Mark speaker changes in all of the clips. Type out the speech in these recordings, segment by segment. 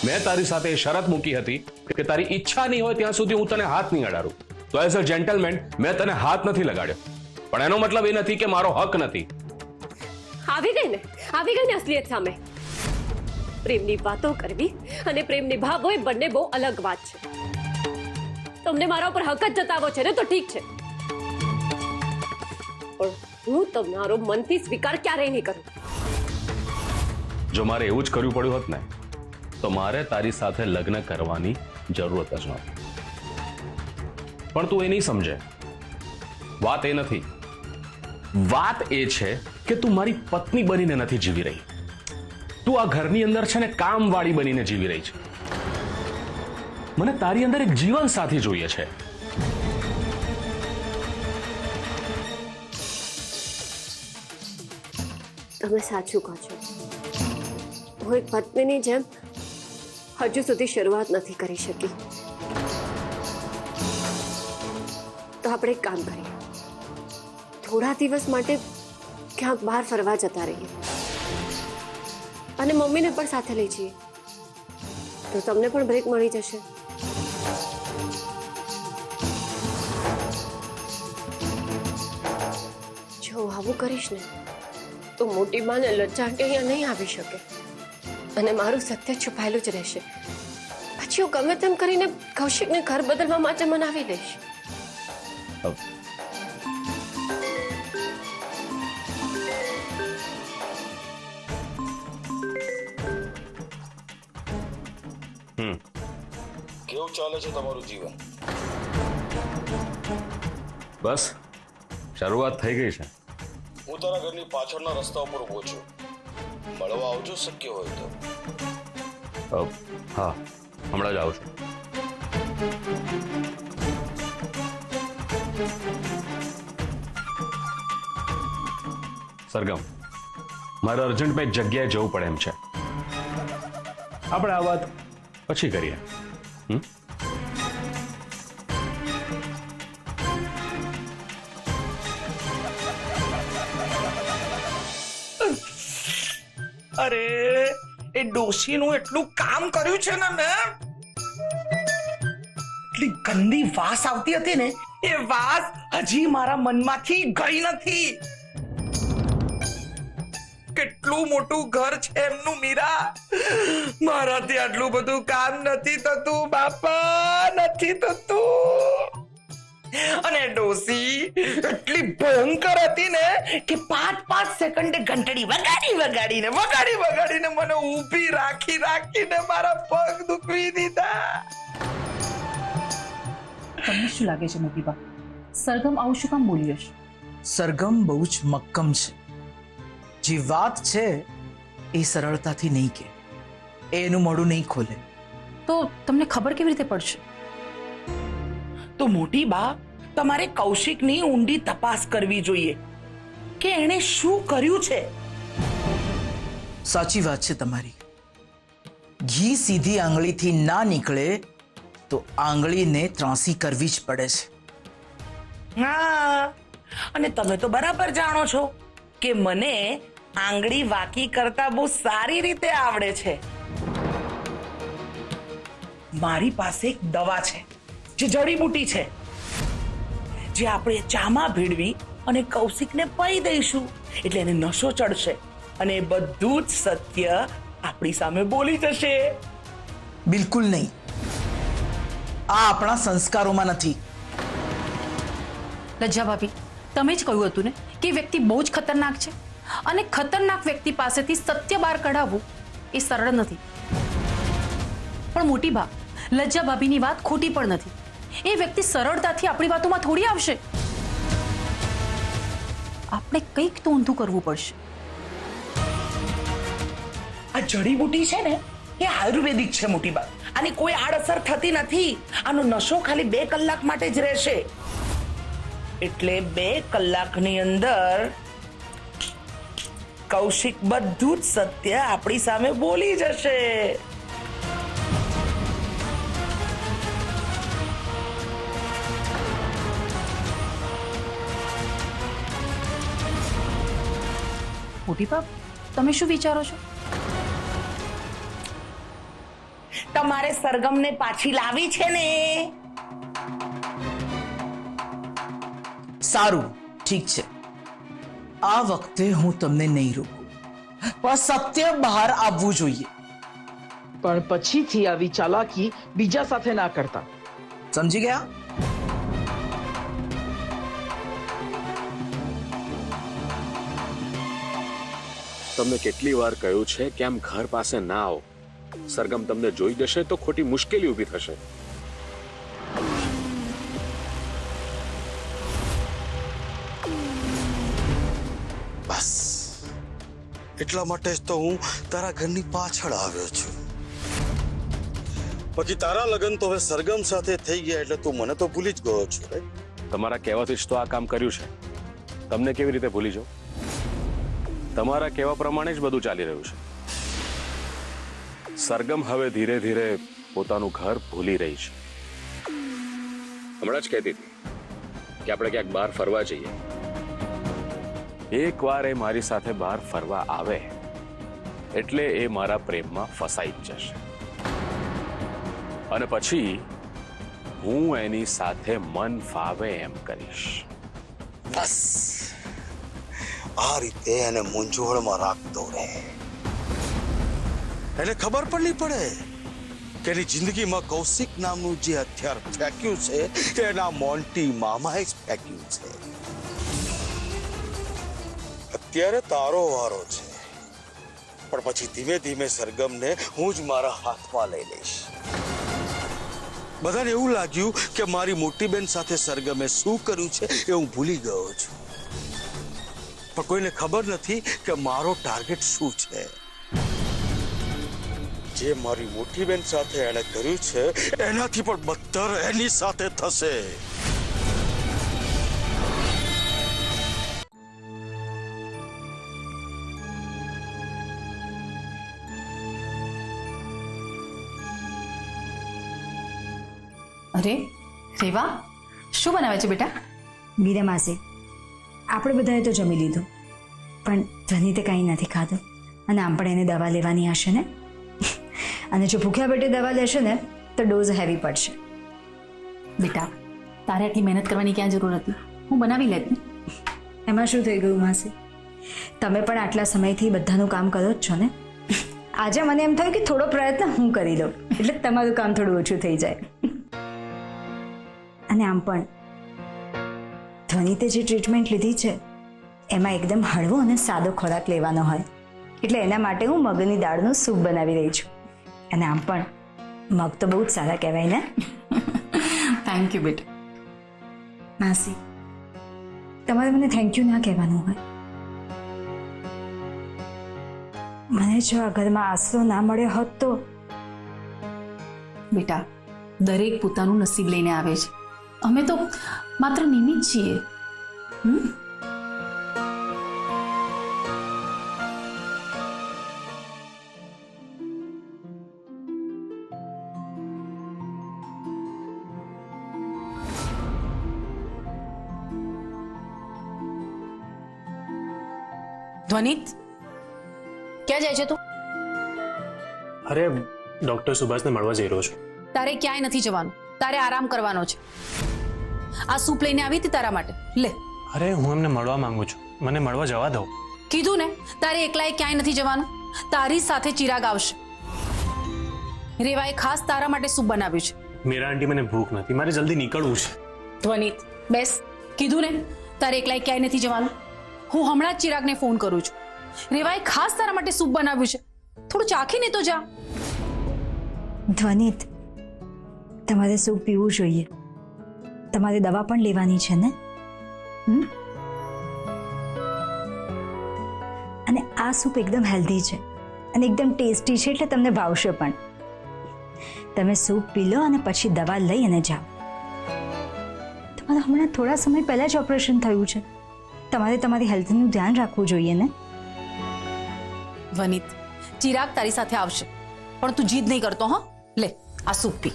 Speaker 1: મેં તારી સાથે એ શરત મૂકી હતી કે તારી ઈચ્છા નહીં હોય ત્યાં સુધી હું તને હાથ નહીં અડાડું. તો એઝ અ જેન્ટલમેન મેં તને હાથ નથી લગાડ્યો, પણ એનો મતલબ એ નથી કે મારો હક નથી.
Speaker 2: આવી ગઈ ને અસલિયત સામે. પ્રેમની વાતો કરવી અને પ્રેમ નિભાવવો એ બંને બહુ અલગ વાત છે. તમને મારા ઉપર હક જ જતાવો છે ને તો ઠીક છે, પણ હું તમારો મનથી સ્વીકાર ક્યારેય નહીં કરું.
Speaker 1: જો મારે એવું જ કરવું પડ્યું હોત ને તો મારે તારી સાથે લગ્ન કરવાની જરૂરત જ નહોતી. પણ તું એ નહીં સમજે. વાત એ નથી, વાત એ છે કે તું મારી પત્ની બનીને નથી જીવી રહી. તું આ ઘરની અંદર છે ને કામવાળી બનીને જીવી રહી છે. મને તારી અંદર એક જીવન સાથી જોઈએ છે.
Speaker 2: તમે સાચું કહો છો. હું એક પત્નીની જેમ હજુ સુધી શરૂઆત નથી કરી શકી. તો આપણે એક કામ કરીએ, થોડા દિવસ માટે ક્યાંક બહાર ફરવા જતા રહીએ અને મમ્મીને પણ સાથે લઈ જઈએ, તો તમને પણ બ્રેક મળી જશે. જો આવું કરીશ ને તો મોટી બાને લજ્જા કે અહીંયા નહીં આવી શકે અને મારું સત્ય છુપાયેલું જ રહેશે. પછી હું ગમે તેમ કરીને કૌશિકને ઘર બદલવા માટે મનાવી લઈશ.
Speaker 3: કેવું ચાલે છે તમારું જીવન?
Speaker 1: બસ શરૂઆત થઈ ગઈ છે.
Speaker 3: હું તારા ઘરની પાછળના રસ્તા ઉપર ઉભો છું. મળવા આવજો શક્ય હોય તો.
Speaker 1: હા, હમણાં જ આવું છું. સરગમ, મારે અર્જન્ટમાં એક જગ્યાએ જવું પડે એમ છે. આપણે આ વાત પછી કરીએ.
Speaker 4: અરે એ ડોશીનું એટલું કામ કર્યું છે ને મેં, એટલી ગંદી વાસ આવતી હતી ને, એ વાસ હજી મારા મનમાંથી ગઈ નથી. કેટલું મોટું ઘર છે એમનું મીરા, મારાથી આટલું બધું કામ નથી થતું બાપા, નથી થતું. અને ડોસી એટલી ભયંકર હતી ને કે 5-5 સેકન્ડે ઘંટડી વગાડીને મને ઊભી રાખીને મારા પગ દુખવી દીધા.
Speaker 5: તમને શું લાગે છે મોટી બા, સરગમ આવું શું કામ બોલી હશે?
Speaker 6: સરગમ બહુ જ મક્કમ છે. જે વાત છે એ સરળતાથી નહીં કે, એનું મોઢું નહીં ખોલે.
Speaker 5: તો તમને ખબર કેવી રીતે પડશે?
Speaker 4: તો મોટી બા, તમારે કૌશિકની ઊંડી તપાસ કરવી જોઈએ કે એણે શું કર્યું છે.
Speaker 6: સાચી વાત છે તમારી. ઘી સીધી આંગળીથી ના નીકળે તો આંગળીને ત્રાંસી કરવી જ પડે છે.
Speaker 4: હા, અને તમે તો બરાબર જાણો છો કે મને આંગળી વાકી કરતા બહુ સારી રીતે આવડે છે. મારી પાસે એક દવા છે, જે જડીબુટી છે, જે આપણે ચામાં ભેળવી અને કૌશિકને પી દઈશું એટલે એને નશો ચડશે અને બધું જ સત્ય આપણી સામે બોલી જશે.
Speaker 6: બિલકુલ નહીં. આ આપણા સંસ્કારોમાં નથી.
Speaker 5: લજ્જા ભાભી, તમે જ કહ્યું હતું ને કે વ્યક્તિ બહુ જ ખતરનાક છે અને ખતરનાક વ્યક્તિ પાસેથી સત્ય બહાર કઢાવવું એ સરળ નથી. પણ મોટી બા, લજ્જા ભાભીની વાત ખોટી પણ નથી. એ વ્યક્તિ સરળતાથી આપણી વાતોમાં થોડી આવશે. આપણે કંઈક તો ઊંધું કરવું પડશે.
Speaker 4: આ જડીબુટી છે ને, એ આયુર્વેદિક છે મોટી બા. આની કોઈ આડઅસર થતી નથી. આનો નશો ખાલી 2 કલાક માટે જ રહેશે. એટલે 2 કલાકની અંદર કૌશિક બધું જ સત્ય આપણી સામે બોલી જશે.
Speaker 5: મોટી બાપ, તમે શું વિચારો છો?
Speaker 7: તમારે સરગમને પાછી લાવી છે ને?
Speaker 6: સારું, ઠીક છે. આ વખતે હું તમને નહીં રોકું, પણ સત્ય બહાર આવવું જોઈએ. પણ પછીથી આવી ચાલાકી બીજા સાથે ના કરતા, સમજી ગયા?
Speaker 1: તમને કેટલી વાર કહ્યું છે કે આમ ઘર પાસે ના આવો. સરગમ તમને જોઈ જશે તો ખોટી મુશ્કેલી ઊભી થશે.
Speaker 3: બસ એટલા માટે જ તો હું તારા ઘરની પાછળ આવ્યો છું. બાકી તારા લગ્ન તો હવે સરગમ સાથે થઈ ગયા એટલે તું મને તો ભૂલી જ ગયો છું. તમારા કહેવાથી જ તો આ કામ કર્યું છે. તમને કેવી રીતે ભૂલી જાઉં? તમારા કહેવા પ્રમાણે જ બધું ચાલી રહ્યું છે. સરગમ હવે ધીરે ધીરે પોતાનું ઘર ભૂલી રહી છે. હમણાં જ કહેતી હતી કે આપણે ક્યાંક બહાર ફરવા જઈએ. એકવાર એ મારી સાથે બહાર ફરવા આવે એટલે એ મારા પ્રેમમાં ફસાઈ જ જશે અને પછી હું એની સાથે મન ફાવે એમ કરીશ. બસ આ રીતે એને મૂંઝવણમાં રાખતો રહે. એને ખબર પણ નહીં પડે કે એની જિંદગીમાં કૌશિક નામનું જે હથિયાર ફેંક્યું છે એના મોન્ટી મામાએ જ ફેંક્યું છે. અત્યારે તારો વારો છે, પણ પછી ધીમે ધીમે સરગમને હું જ મારા હાથમાં લઈ લઈશ. બધાને એવું લાગ્યું કે મારી મોટી બેન સાથે સરગમે શું કર્યું છે એ હું ભૂલી ગયો છું, પણ કોઈને ખબર નથી કે મારો ટાર્ગેટ શું છે. જે મારી મોટી બેન સાથે એણે કર્યું છે એનાથી પણ બદતર એની સાથે થશે.
Speaker 5: અરે રેવા, શું બનાવે છે બેટા?
Speaker 8: મીરા માસી, આપણે બધાએ તો જમી લીધું, પણ ધ્વનિતે કંઈ નથી ખાધું અને આમ પણ એને દવા લેવાની હશે ને, અને જો ભૂખ્યા પેટે દવા લેશે ને તો ડોઝ હેવી પડશે.
Speaker 5: બેટા, તારે આટલી મહેનત કરવાની ક્યાં જરૂર હતી? હું બનાવી લેતી.
Speaker 8: એમાં શું થઈ ગયું માસી? તમે પણ આટલા સમયથી બધાનું કામ કરો જ છો ને. આજે મને એમ થયું કે થોડો પ્રયત્ન હું કરી લઉં એટલે તમારું કામ થોડું ઓછું થઈ જાય. અને આમ પણ ધ્વનિતે જે ટ્રીટમેન્ટ લીધી છે એમાં એકદમ હળવો અને સાદો ખોરાક લેવાનો હોય, એટલે એના માટે હું મગની દાળનું સૂપ બનાવી રહી છું. અને આમ પણ મગ તો બહુ જ સારા કહેવાય ને.
Speaker 5: થેન્ક યુ બેટા.
Speaker 8: માસી, તમારે મને થેન્ક યુ ના કહેવાનું હોય. મને જો આ ઘરમાં આશરો ના મળ્યો હોત તો.
Speaker 5: બેટા, દરેક પોતાનું નસીબ લઈને આવે છે. અમે તો માત્ર નિમિત્ત છીએ. ધ્વનિત, ક્યાં જાય છે તું?
Speaker 9: અરે ડોક્ટર સુભાષને મળવા જઈ રહ્યો છું.
Speaker 5: તારે ક્યાંય નથી જવાનું, તારે આરામ કરવાનો છે. આ સૂપ લઈને આવી હતી તારા માટે, લે.
Speaker 9: અરે હું એમને મળવા માંગુ છું, મને મળવા જવા દો.
Speaker 5: કીધું ને, તારે એકલાએ ક્યાંય નથી જવાનું. તારી સાથે ચિરાગ આવશે. રેવાએ ખાસ તારા માટે સૂપ બનાવ્યું છે.
Speaker 9: મીરા આંટી, મને ભૂખ નથી, મારે જલ્દી નીકળવું છે.
Speaker 5: ધ્વનિત, બેસ. કીધું ને, તારે એકલાએ ક્યાંય નથી જવાનું. હું હમણાં જ ચિરાગને ફોન કરું છું. રેવાએ ખાસ તારા માટે સૂપ બનાવ્યું છે, થોડું ચાખીને તો જા.
Speaker 8: ધ્વનિત, તમારે સૂપ પીવું જોઈએ. તમારે દવા પણ લેવાની છે ને. અને આ સૂપ એકદમ હેલ્ધી છે અને એકદમ ટેસ્ટી છે, એટલે તમને ભાવશે પણ. તમે સૂપ પી લો અને પછી દવા લઈ અને જાઓ. તમારે હમણાં થોડા સમય પહેલા જ ઓપરેશન થયું છે, તમારે તમારી હેલ્થનું ધ્યાન રાખવું જોઈએ ને.
Speaker 5: વનિત, ચિરાગ તારી સાથે આવશે, પણ તું જીદ નહીં કરતો. હા, લે આ સૂપ પી.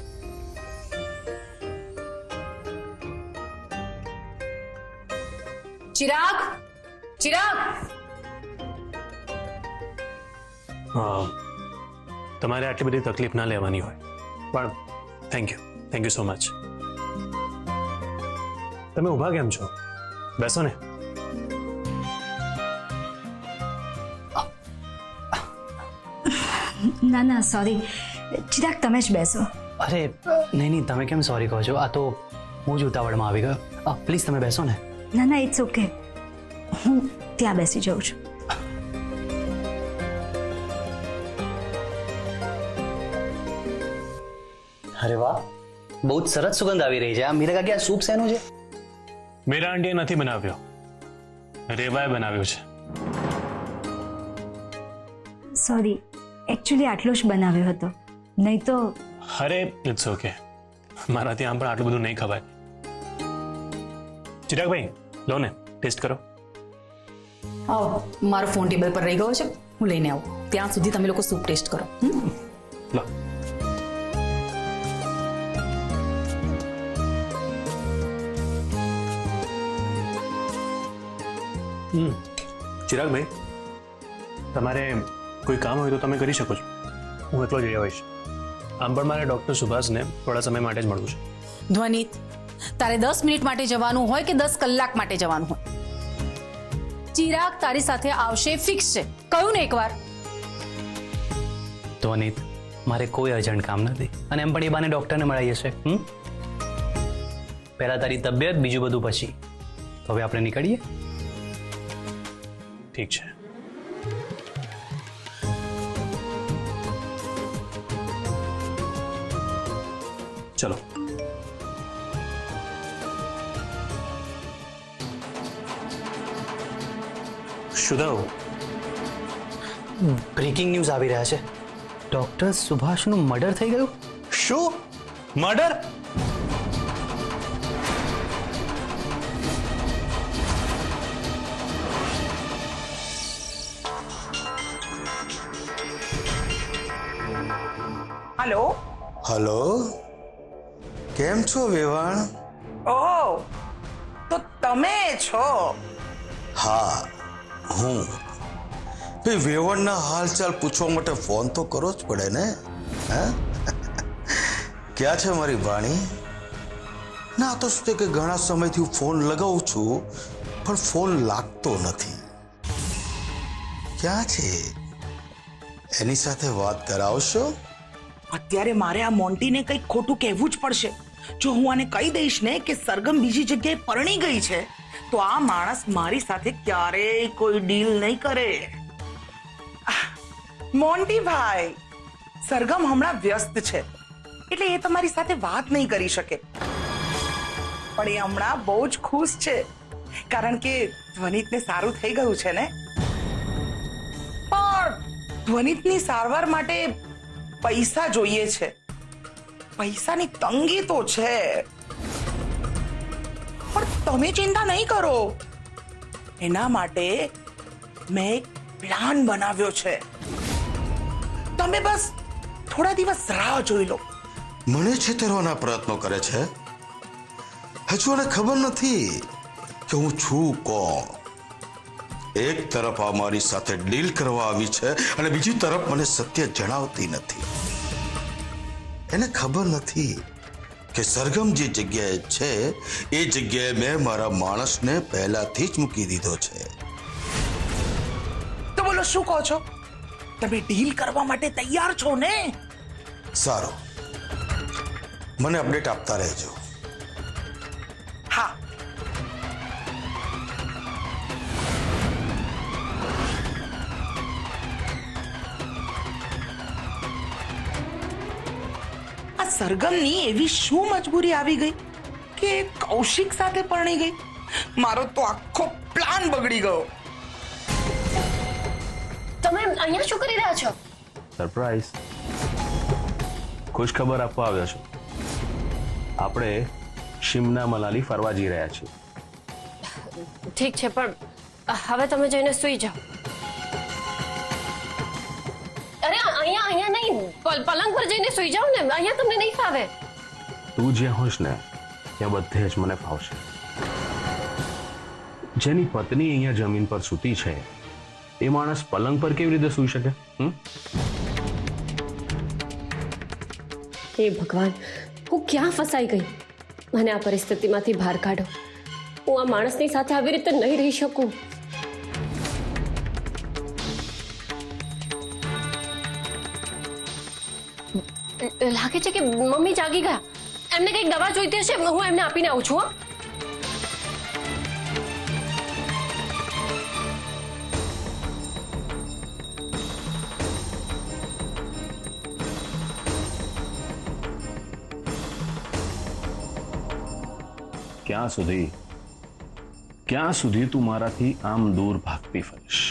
Speaker 5: ચિરાગ, ચિરાગ.
Speaker 9: તમારે આટલી બધી તકલીફ ના લેવાની હોય. પણ થેન્ક યુ સો મચ. તમે ઊભા કેમ છો? બેસો ને.
Speaker 8: ના ના સોરી, ચિરાગ તમે જ બેસો.
Speaker 10: અરે નહીં, તમે કેમ સોરી કહો છો? આ તો હું જ ઉતાવળમાં આવી ગયો. પ્લીઝ તમે બેસો ને.
Speaker 8: ના ના ઇટ્સ ઓકે, હું ત્યાં બેસી જાઉં છું.
Speaker 10: અરે વાહ, બહુ જ સરસ સુગંધ આવી રહી છે. આ મીરા કાકી, આ સૂપ શેનું છે?
Speaker 9: મીરા આંટીએ નથી બનાવ્યો, રેવાએ બનાવ્યો છે.
Speaker 8: સોરી, એકચ્યુઅલી આટલો જ બનાવ્યો હતો, નહીં તો.
Speaker 9: અરે ઇટ્સ ઓકે, મારાથી આમ પણ આટલું બધું નહીં ખવાય. ચિરાગભાઈ લો ને, ટેસ્ટ કરો.
Speaker 5: મારો ફોન ટેબલ પર રહી ગયો છે, હું લઈને આવું. ત્યાં સુધી તમે લોકો સૂપ ટેસ્ટ કરો.
Speaker 9: લો. ચિરાગભાઈ, તમારે કોઈ કામ હોય તો તમે કરી શકો છો, હું એકલો જઈ આવીશ. આમ પણ મારે ડૉક્ટર સુભાષને થોડા સમય માટે જ મળવું છે.
Speaker 5: ધ્વનિત, તારે 10 મિનિટ માટે જવાનું હોય કે 10 કલાક માટે જવાનું હોય, ચિરાગ તારી સાથે આવશે, ફિક્સ છે. કહ્યું ને એકવાર.
Speaker 10: તો અનિત, મારે કોઈ અર્જન્ટ કામ નથી, અને એમ પણ એ બાને ડૉક્ટરને મળાઈએ છે. પહેલા તારી તબિયત, બીજું બધું પછી. તો હવે આપણે નીકળીએ.
Speaker 9: ઠીક છે. ચલો. શુદ્ધ
Speaker 10: બ્રેકિંગ ન્યૂઝ આવી રહ્યા છે. ડૉક્ટર સુભાષનું મર્ડર થઈ ગયું.
Speaker 9: શું? મર્ડર?
Speaker 4: હલો.
Speaker 11: હલો, કેમ છો વેવાણ?
Speaker 4: ઓહ, તો તમે છો?
Speaker 11: હા, હું. ભાઈ, વેવાણના હાલચાલ પૂછવા માટે ફોન તો કરવો જ પડે ને. હા, ક્યાં છે મારી વાણી? ના, તો શું છે કે ઘણા સમયથી હું ફોન લગાવું છું પણ ફોન લાગતો નથી. ક્યાં છે? એની સાથે વાત કરાવશો?
Speaker 7: અત્યારે મારે આ મોન્ટીને કંઈક ખોટું કહેવું જ પડશે. જો હું આને કહી દઈશ ને કે સરગમ બીજી જગ્યાએ પરણી ગઈ છે, તો આ માણસ મારી સાથે ક્યારેય કોઈ ડીલ નહીં કરે. મોન્ટી ભાઈ, સરગમ હમણાં વ્યસ્ત છે, એટલે એ તમારી સાથે વાત નહીં કરી શકે. પણ એ હમણાં બહુ જ ખુશ છે, કારણ કે ધ્વનિતને સારું થઈ ગયું છે ને. પણ ધ્વનિતની સારવાર માટે પૈસા જોઈએ છે. પૈસાની તંગી તો છે, પણ તમે ચિંતા નહીં કરો. એના માટે મેં એક પ્લાન બનાવ્યો છે. તમે બસ થોડા દિવસ રાહ જોઈ લો.
Speaker 11: મને છેતરવાના પ્રયત્નો કરે છે. હજુ મને ખબર નથી કે હું છું કોણ. એક તરફ આ મારી સાથે ડીલ કરવા આવી છે અને બીજી તરફ મને સત્ય જણાવતી નથી. એને ખબર નથી કે સરગમ જે જગ્યાએ છે એ જગ્યાએ મેં મારા માણસને પહેલાથી જ મૂકી દીધો છે.
Speaker 7: તો બોલો, શું કહો છો? તમે ડીલ કરવા માટે તૈયાર છો ને?
Speaker 11: સારું, મને અપડેટ આપતા રહેજો.
Speaker 7: હા. આ સરગમની એવી શું મજબૂરી આવી ગઈ કે કૌશિક સાથે પરણી ગઈ? મારો તો આખો પ્લાન બગડી ગયો.
Speaker 2: તમે અહીંયા શું કરી રહ્યા છો?
Speaker 1: સરપ્રાઈઝ, ખુશ ખબર આપવા આવ્યો છું. આપણે શિમલા મનાલી ફરવા જઈ રહ્યા છીએ.
Speaker 2: ઠીક છે, પણ હવે તમે જઈને સૂઈ જાઓ. અરે અહીંયા નહીં, પલંગ પર જઈને સૂઈ જાઓ ને. અહીંયા તમને નહીં ફાવે.
Speaker 1: તું જ્યાં હોઈશ ને ત્યાં બધે જ મને ફાવશે. જેની પત્ની અહીંયા જમીન પર સૂતી છે એ માણસ પલંગ પર કેવી રીતે સૂઈ શકે?
Speaker 2: હે ભગવાન, હું ક્યાં ફસાઈ ગઈ? મને આ પરિસ્થિતિમાંથી બહાર કાઢો. હું આ માણસની સાથે આવી રીતે નહીં રહી શકું. લાગે છે કે મમ્મી જાગી ગયા. એમને કઈક દવા જોઈતી હશે, હું એમને આપીને આવું છું.
Speaker 1: ક્યાં સુધી તું મારાથી આમ દૂર ભાગતી ફરીશ?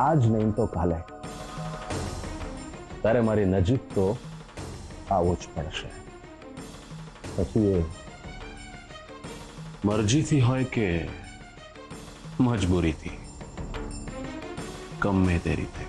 Speaker 1: આજ નહીં તો કાલે તારે મારી નજીક તો આવવું જ પડશે. પછી એ મરજીથી હોય કે મજબૂરીથી, ગમે તે રીતે.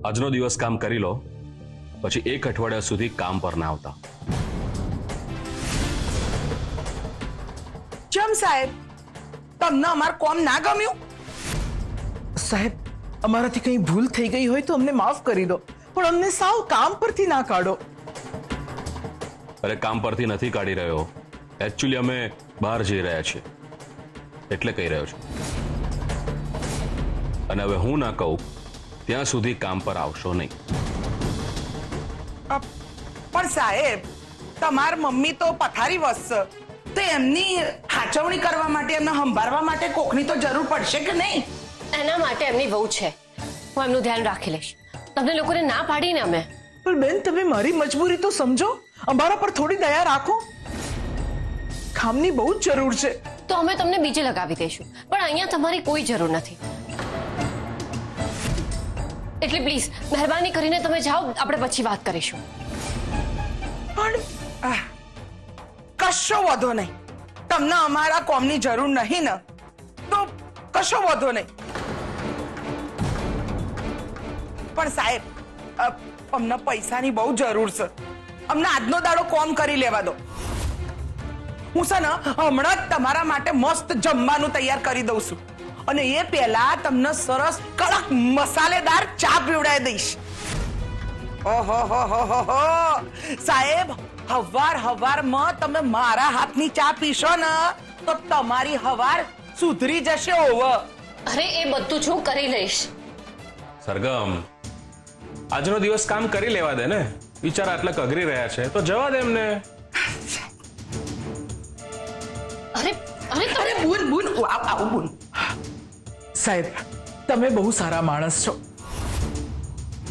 Speaker 1: આજનો દિવસ કામ કરી લો, પછી 1 અઠવાડિયા સુધી કામ પર ના આવતા.
Speaker 7: ચમ સાહેબ, તમને અમાર કોમ ના ગમ્યું?
Speaker 6: સાહેબ, અમારાથી કંઈ ભૂલ થઈ ગઈ હોય તો અમને માફ કરી દો, પણ અમને સાવ કામ પરથી ના કાઢો.
Speaker 1: અરે કામ પરથી નથી કાઢી રહ્યો, એકચ્યુઅલી અમે બહાર જઈ રહ્યા છીએ એટલે કહી રહ્યો છું. અને હવે હું ના કહું ત્યાં સુધી કામ પર આવશો નહીં.
Speaker 7: પણ સાહેબ, તમાર મમ્મી તો પથારી વસશે, તો એમની હાચવણી કરવા માટે, એમને સંભાળવા માટે કોકની તો જરૂર પડશે કે નહીં?
Speaker 2: એના માટે એમની વહુ છે, હું એમનું ધ્યાન રાખી લઈશ. તમને લોકોને ના પાડીને અમે.
Speaker 6: પણ બેન, તમે મારી મજબૂરી તો સમજો, અમારા પર થોડી દયા રાખો. કામની બહુ જ જરૂર છે.
Speaker 2: તો અમે તમને બીજે લગાવી દઈશું, પણ અહીંયા તમારી કોઈ જરૂર નથી. એટલે પ્લીઝ મહેરબાની કરીને તમે જાઓ, આપણે પછી વાત કરીશું.
Speaker 7: પણ કશો વાંધો નહીં, તમને અમારા કોમની જરૂર નહીં ને તો કશો વાંધો નહીં. પણ સાહેબ, અમને પૈસાની બહુ જરૂર છે. અમને આજનો દાડો કોમ કરી લેવા દો. હું છે ને હમણાં જ તમારા માટે મસ્ત જમવાનું તૈયાર કરી દઉં છું, અને એ પહેલા તમને સરસ કડક મસાલેદાર ચા પીવડાવી દઈશ. ઓહો હો હો હો સાહેબ, હવાર તમે મારા હાથની ચા પીશો ને તો તમારી હવાર સુધરી જશે. ઓવર.
Speaker 2: અરે એ બધું હું કરી લઈશ.
Speaker 1: સરગમ, આજનો દિવસ કામ કરી લેવા દે ને. બિચારા આટલા કગરી રહ્યા છે તો જવા દે એમને.
Speaker 2: અરે
Speaker 7: અરે બુન આવું બુન.
Speaker 6: સાહેબ, તમે બહુ સારા માણસ છો.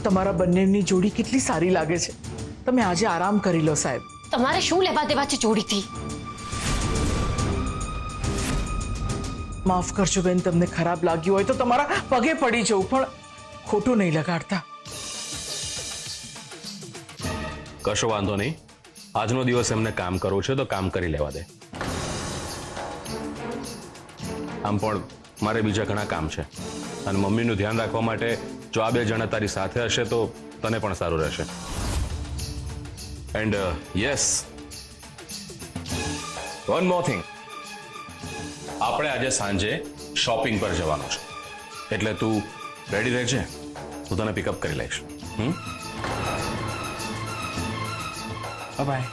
Speaker 6: તમારા બંનેની જોડી કેટલી સારી લાગે છે. તમે આજે આરામ કરી લો સાહેબ.
Speaker 2: તમારે શું લેવા દેવા છે જોડીથી?
Speaker 6: માફ કરજો બેન, તમને ખરાબ લાગ્યું હોય તો તમારા પગે પડી જવું, પણ ખોટું નહીં લગાડતા.
Speaker 1: કશો વાંધો નહીં, આજનો દિવસ એમને કામ કરવું છે તો કામ કરી લેવા દે. આમ પણ મારે બીજા ઘણા કામ છે, અને મમ્મીનું ધ્યાન રાખવા માટે જો આ 2 જણા તારી સાથે હશે તો તને પણ સારું રહેશે. And yes, one more thing, આપણે આજે સાંજે શોપિંગ પર જવાનું છે, એટલે તું રેડી રહેજે, હું તને પિકઅપ કરી લઈશ.
Speaker 6: બાય.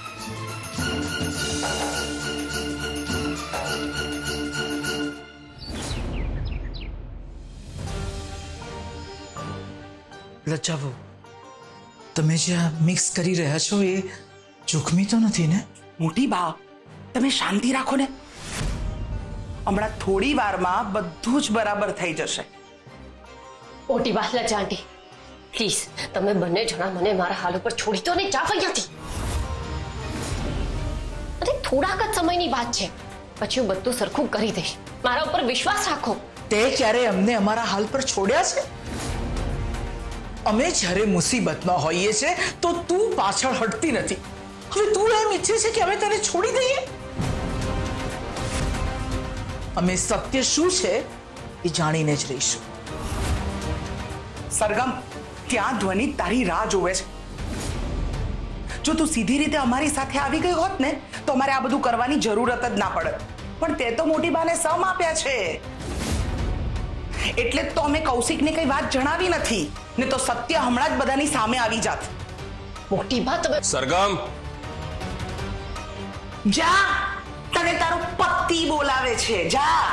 Speaker 6: લચ્છાબુ, તમે જે આ મિક્સ કરી રહ્યા છો એ જોખમી તો નથી ને?
Speaker 7: મોટી બા, તમે શાંતિ રાખો ને. હમણાં થોડી વારમાં બધું જ બરાબર થઈ જશે.
Speaker 2: મોટી બા, લજા આંટી, પ્લીઝ તમે બંને જણા મને મારા હાલ ઉપર છોડી દો ને જાવ અહીંયાથી. અરે થોડાક જ સમયની વાત છે, પછી હું બધું સરખું કરી દઈશ. મારા ઉપર વિશ્વાસ રાખો.
Speaker 6: તે ક્યારે અમને અમારા હાલ પર છોડ્યા છે? અમે જ્યારે મુસીબતમાં હોઈએ છે તો તું પાછળ હટતી નથી. હવે તું એમ ઈચ્છે છે કે અમે તને છોડી દઈએ? અમે સત્ય શું છે એ જાણીને જ રહીશું.
Speaker 7: સરગમ, ત્યાં ધ્વનિ તારી રાહ જોવે છે. જો તું સીધી રીતે અમારી સાથે આવી ગઈ હોત ને તો અમારે આ બધું કરવાની જરૂરત જ ના પડત. પણ તે તો મોટી બાને સમ આપ્યા છે, એટલે જ તો અમે કૌશિકને કઈ વાત જણાવી નથી, ને તો સત્ય હમણાં જ બધાની સામે આવી જાત.
Speaker 2: મોટી બા તમે
Speaker 3: સરગમ,
Speaker 7: જા, તને તારો પતિ બોલાવે છે, જા.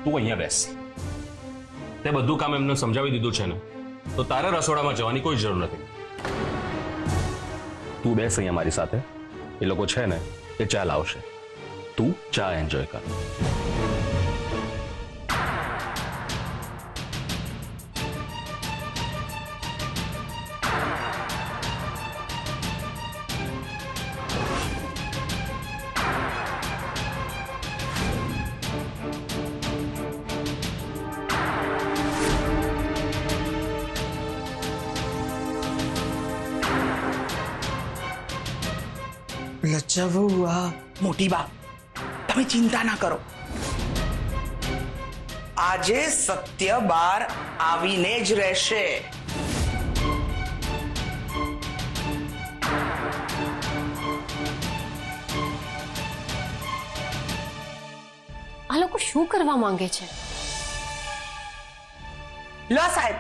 Speaker 1: તું અહીંયા બેસ. તે બધું કામ એમને સમજાવી દીધું છે ને, તો તારે રસોડામાં જવાની કોઈ જરૂર નથી. તું બેસ અહીંયા મારી સાથે. એ લોકો છે ને એ ચા લાવશે, તું ચા એન્જોય કર.
Speaker 6: લચ્છા બહુ આ
Speaker 7: મોટી બા, તમે ચિંતા ના કરો. આજે સત્ય બહાર આવીને જ રહેશે.
Speaker 2: આ લોકો શું કરવા માંગે છે?
Speaker 7: લો સાહેબ,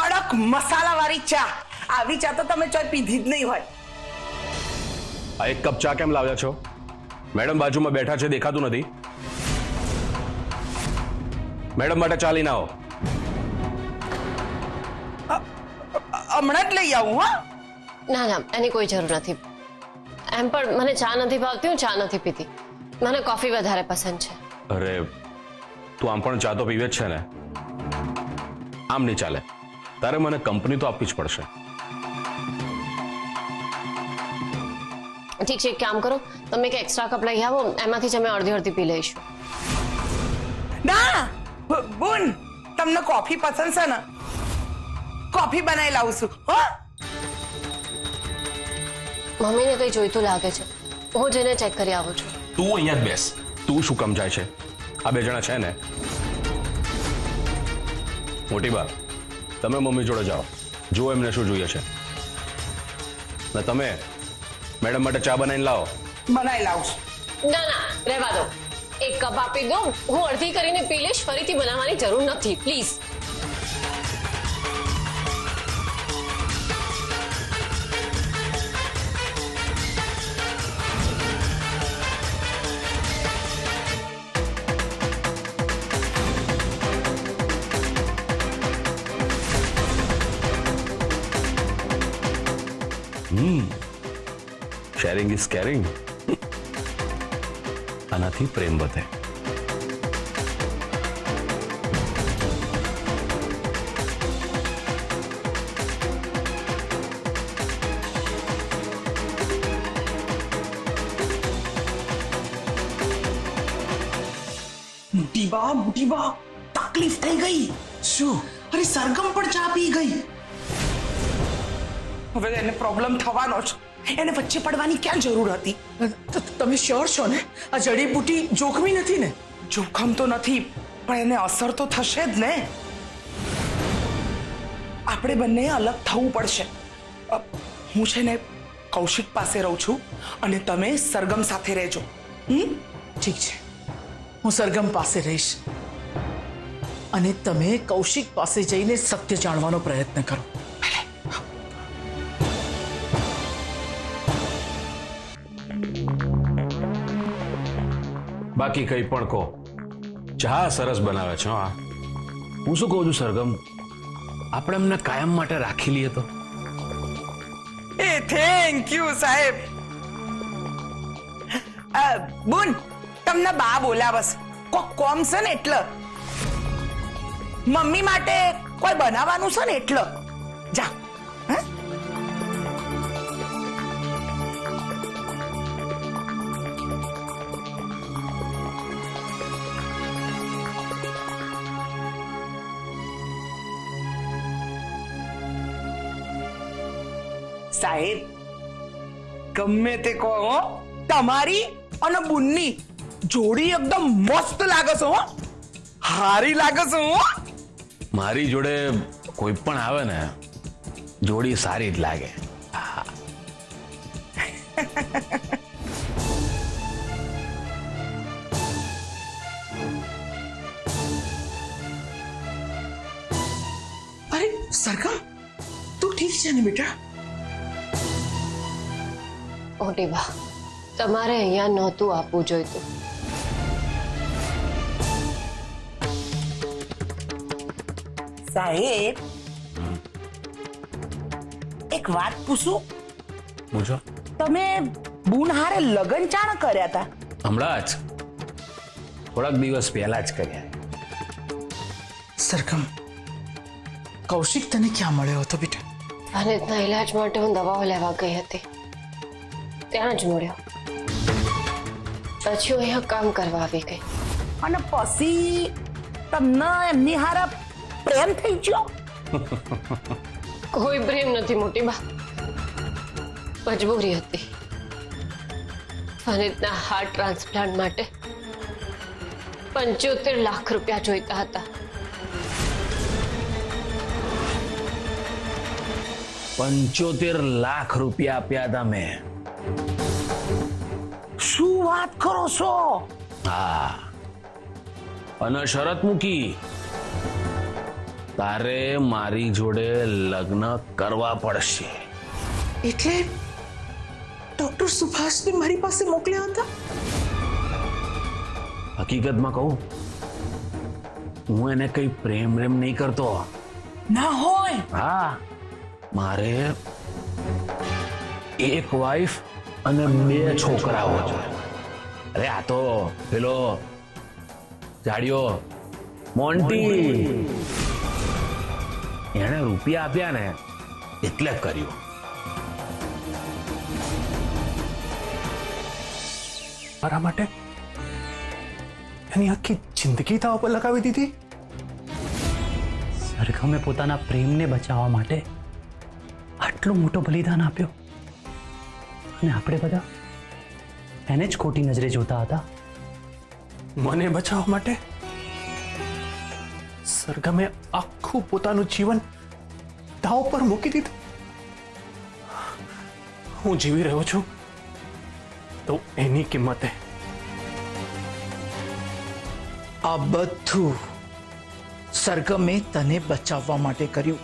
Speaker 7: કડક મસાલા વાળી ચા. આવી ચા તો તમે ચોય પીધી જ નહીં હોય.
Speaker 1: આ એક કપ ચા કેમ લાવ્યા છો? મેડમ બાજુમાં બેઠા છે, દેખાતું નથી? મેડમ માટે ચા લઈને આવો.
Speaker 7: હમણાં જ લઈ આવું. હા,
Speaker 2: ના ના, એની કોઈ જરૂર નથી. એમ પણ મને ચા નથી ભાવતી, હું ચા નથી પીતી. મને કોફી વધારે પસંદ છે.
Speaker 1: અરે તું આમ પણ ચા તો પીવે જ છે ને. આમ નહીં ચાલે, તારે મને કંપની તો આપવી જ પડશે.
Speaker 2: ઠીક છે, એક કામ કરો, તમે એક એક્સ્ટ્રા કપ લઈ આવો, એમાંથી જ અમે અડધી અડધી પી લઈશું.
Speaker 7: ના બુન, તમને કોફી પસંદ છે ને? કોફી બનાવી લાવું છું. હા,
Speaker 2: મમ્મીને કઈ જોઈતું લાગે છે, હું જઈને ચેક કરી આવું છું.
Speaker 1: તું અહીંયા જ બેસ. તું શું કામ જાય છે? આ બે જણા છે ને. મોટી બા, તમે મમ્મી જોડે જાઓ, જુઓ એમને શું જોઈએ છે. ને તમે મેડમ માટે ચા બનાવીને લાવો.
Speaker 7: બનાવી લાવું છું.
Speaker 2: ના ના, રહેવા દો. એક કપ આપી દો, હું અડધી કરીને પી લઈશ. ફરીથી બનાવવાની જરૂર નથી, પ્લીઝ.
Speaker 1: Sharing is carrying. આનાથી પ્રેમ વધે.
Speaker 7: મોટી બા, તકલીફ થઈ ગઈ.
Speaker 6: શું?
Speaker 7: અરે સરગમ પણ ચા પી ગઈ. હવે એને પ્રોબ્લેમ થવાનો જ. એને વચ્ચે પડવાની ક્યાં જરૂર હતી?
Speaker 6: તમે શ્યોર છો ને? આ જડીબુટી જોખમી નથી ને?
Speaker 7: જોખમ તો નથી, પણ એને અસર તો થશે જ ને. આપણે બંને અલગ થવું પડશે. હું છે ને કૌશિક પાસે રહું છું અને તમે સરગમ સાથે રહેજો.
Speaker 6: ઠીક છે, હું સરગમ પાસે રહીશ અને તમે કૌશિક પાસે જઈને સત્ય જાણવાનો પ્રયત્ન કરો.
Speaker 1: બાકી કંઈ પણ કહો, ચા સરસ બનાવે છે. હા, હું શું કહું છું સરગમ, આપણે એમને કાયમ માટે રાખી લઈએ તો?
Speaker 7: એ થેન્ક યુ સાહેબ. બુન, તમને બા બોલાવસ. કોક કોમ છે ને એટલે. મમ્મી માટે કોઈ બનાવવાનું છે ને એટલે. જા. સાહેબ ગમે તે કહો હો, તમારી અને બુનની જોડી એકદમ મસ્ત લાગે છે હો, હારી લાગે છે હો.
Speaker 1: મારી જોડે કોઈ પણ આવે ને જોડી સારી જ લાગે.
Speaker 6: અરે સરગમ તું ઠીક છે ને બેટા?
Speaker 2: મોટી બા, તમારે અહીંયા નહોતું આપવું જોઈતું.
Speaker 7: સાહેબ એક વાત પૂછું?
Speaker 1: પૂછો.
Speaker 7: તમે બુન હારે લગ્ન ચાણ કર્યા હતા?
Speaker 1: હમણાં જ થોડાક દિવસ પહેલા જ કર્યા.
Speaker 6: સરગમ કૌશિક તને ક્યાં મળ્યો હતો બેટા?
Speaker 2: અનિતના ઈલાજ માટે હું દવાઓ લેવા ગઈ હતી, ત્યાં જ મળ્યો. પછી હું અહીંયા કામ કરવા આવી ગઈ.
Speaker 7: અને પછી તમને એમની હારે પ્રેમ થઈ ગયો?
Speaker 2: કોઈ પ્રેમ નથી મોટી બા, મજબૂરી હતી. અનિતના હાર્ટ ટ્રાન્સપ્લાન્ટ માટે 75 લાખ રૂપિયા જોઈતા હતા.
Speaker 1: 75 લાખ રૂપિયા આપ્યા હતા મેં.
Speaker 7: શું વાત કરો છો?
Speaker 1: હા, અને શરત મૂકી, તારે મારી જોડે લગ્ન કરવા પડશે.
Speaker 6: એટલે ડોક્ટર સુભાષને મારી પાસે મોકલ્યા હતા?
Speaker 1: હકીકતમાં કહું, હું એને કઈ પ્રેમ નહીં કરતો.
Speaker 6: ના હોય.
Speaker 1: હા, મારે એક વાઈફ અને 2 છોકરાઓ છે. અરે આ તો પેલો જાડિયો મોન્ટી, એને રૂપિયા આપ્યા ને એટલે કર્યું.
Speaker 9: મારા માટે એની આખી જિંદગી તાવ પર લગાવી દીધી.
Speaker 10: સરગમે પોતાના પ્રેમને બચાવવા માટે આટલું મોટું બલિદાન આપ્યો અને આપણે બધા એને જ ખોટી નજરે જોતા હતા.
Speaker 9: મને બચાવવા માટે સરગમે આખું પોતાનું જીવન દાવ પર મૂકી દીધું. હું જીવી રહ્યો છું તો એની કિંમતે.
Speaker 6: આ બધું સરગમે તને બચાવવા માટે કર્યું.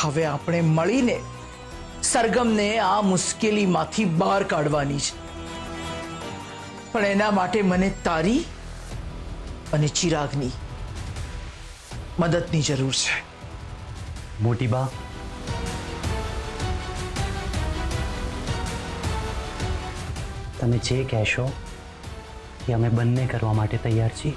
Speaker 6: હવે આપણે મળીને સરગમને આ મુશ્કેલીમાંથી બહાર કાઢવાની છે. પણ એના માટે મને તારી અને ચિરાગની મદદની જરૂર છે.
Speaker 10: મોટી બા, તમે જે કહેશો એ અમે બંને કરવા માટે તૈયાર છીએ.